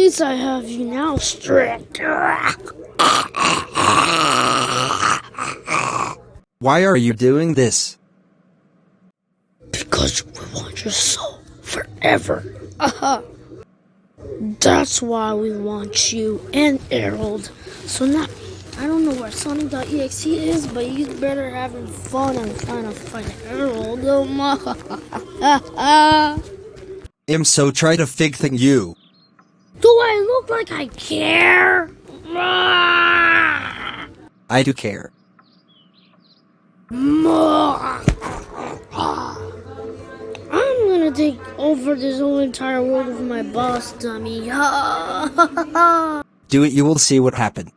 least I have you now, Strick. Why are you doing this? Because we want your soul forever. That's why we want you and Harold. So now, I don't know where Sonic.exe is, but you better having fun and trying to find Harold. I'm so try to fig thing you. Do I look like I care? I do care. I'm gonna take over this whole entire world with my boss, dummy. Do it, you will see what happened.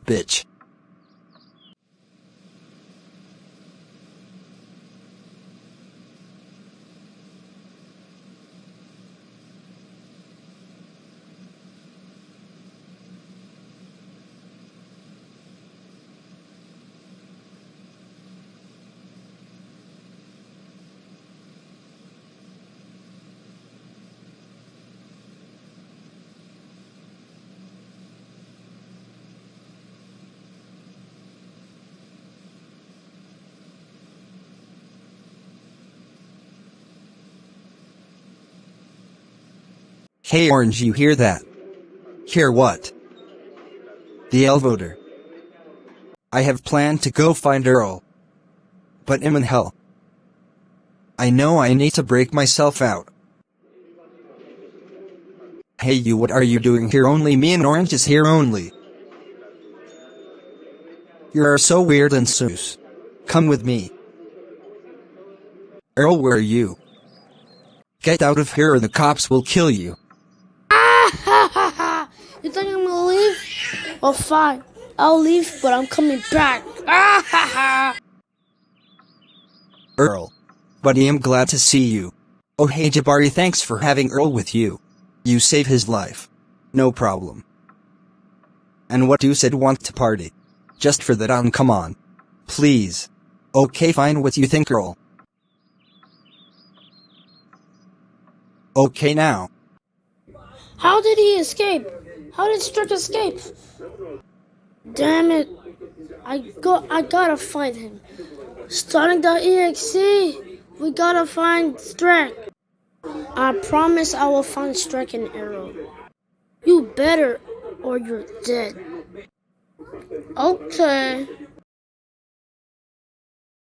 Bitch. Hey Orange, you hear that? Hear what? The Elvoter. I have planned to go find Earl. But I'm in hell. I know I need to break myself out. Hey you, what are you doing here? Only me and Orange is here only. You're so weird and sus. Come with me. Earl, where are you? Get out of here or the cops will kill you. You think I'm gonna leave? Well, fine. I'll leave, but I'm coming back. Earl. Buddy, I'm glad to see you. Oh hey Jabari, thanks for having Earl with you. You saved his life. No problem. And what you said want to party. Just for that come on. Please. Okay fine, what you think Earl? Okay now. How did he escape? How did Strick escape? Damn it. I gotta find him. Sonic.exe. We gotta find Strick. I promise I will find Strick and Arrow. You better, or you're dead. Okay.